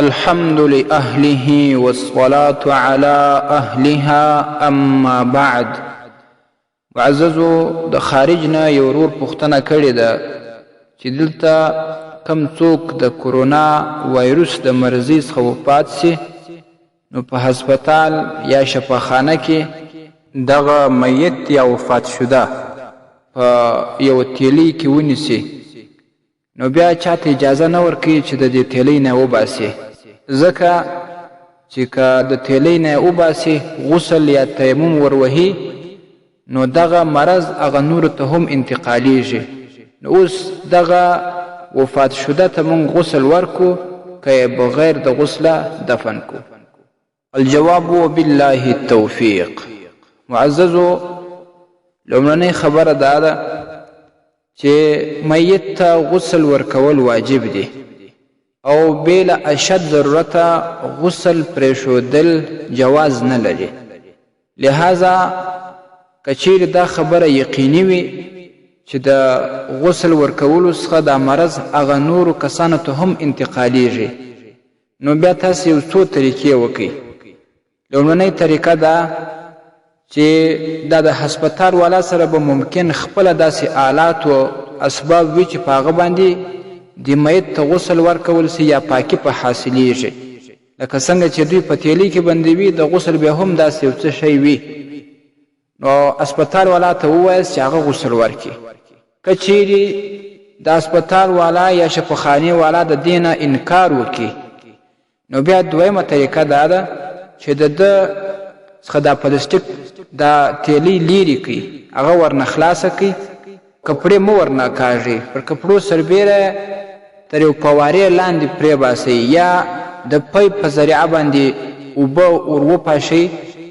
الحمد لأهله والصلاة على أهلها أما بعد. معززو د خارج نه یو ورور پوښتنه کړې ده چې دلته کم څوک د کرونا وایروس د مرضي څخه وفات سي نو په هسپتال یا شفاخانه کې دغه میت یا وفات شده په یو تیلی کې ونیسي نو بیا چاته اجازه نه ورکوي چې د دې تیلی نه وباسي، ځکه چې که د تیلی نه وباسي غسل یا تیمم وروهي نو دغه مرض هغه نورو ته هم انتقالیږي. نو اوس دغه وفات شده ته مونږ غسل ورکو که بغیر د غسله دفن کو؟ الجواب بالله التوفیق. معززو لومړنۍ خبره دا ده چې میت ته غسل ورکول واجب دی او بلا اشد ضرورته غسل پرېښودل جواز نه لري. لہذا کچیر دا خبره یقیني وي چې د غسل ورکولو څخه دا مرض هغه نورو کسانو ته هم انتقالیږي نو بیا تاسو یو څو طریقې وکړئ. لومړنۍ طریقه دا چې دا د هسپتال والا سره به ممکن خپله داسې آلات و اسباب وي چې په هغه باندې د میت ته غسل ورکول سي یا پاکي په حاصلیږي، لکه څنګه چې دوی په تیلي کې بندوي د غسل بیا هم داسې یو څه شی وي نو هسپتال والا ته ووایاست چې هغه غسل ورکړي. که چیرې د هسپتال والا یا شفاخانې والا د دې نه انکار وکړي نو بیا دویمه طریقه دا ده چې د ده څخه دا پلاستیک دا تیلی لیرې کړي، هغه ورنه خلاصه کړي، کپړې مه ورنه کاږي، پر کپړو سربیره تر یو فوارې لاندې پرېباسئ یا د پیپ په ذریعه باندې اوبه ور وپاشئ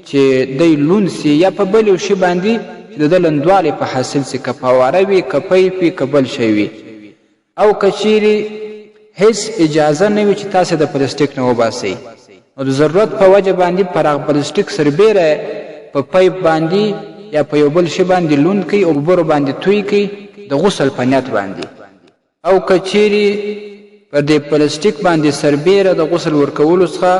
چې دی لوند سي یا په بل یو شي باندې چې د ده لندوالی په حاصل سي، که فواره وي که پیپ وي که بل شی وي. او که چیرې هیڅ اجازه نه وي چې تاسې د پلاستیک نه وباسئ نو د ضرورت په وجه باندې پر هغه پلاستیک سربیره په پیپ باندې یا په یو بل شي باندې لوند کړئ او اوبه باندې توی کړئ د غسل په نیت باندې. او که چیرې پر دې پلاستیک باندې سربیره د غسل ورکولو څخه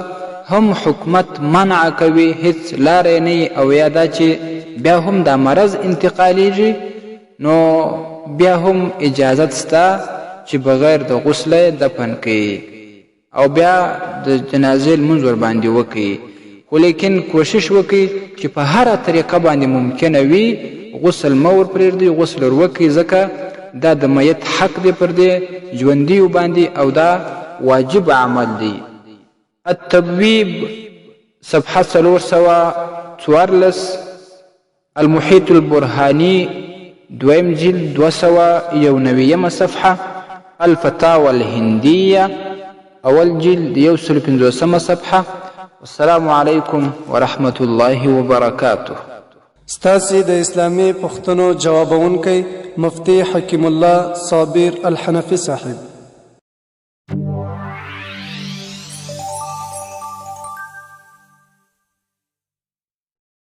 هم حکومت منع کوي، هیڅ لاره نه او یا دا چې بیا هم دا مرض انتقالیږي نو بیا هم اجازت سته چې بغیر د غسله دفن کوي او بیا د جنازې لمونځ ورباندې وکړي. خو لیکن کوشش وکړي چې په هره طریقه باندې ممکنه وي غسل مه ورپرېږدئ، غسل ور وکړئ، ځکه دا د میت حق دی پر دې ژوندیو باندې او دا واجب عمل دی. التبویب صفحه 414، المحیط البرهانی دویم جلد 291 صفحه، الفتاوى الهندیه اول جلد 150 صفحه. السلام علیکم ورحمة الله وبرکاته. ستاسې د اسلامي پوښتنو جوابونکی مفتی حکیم الله صابر الحنفي صاحب.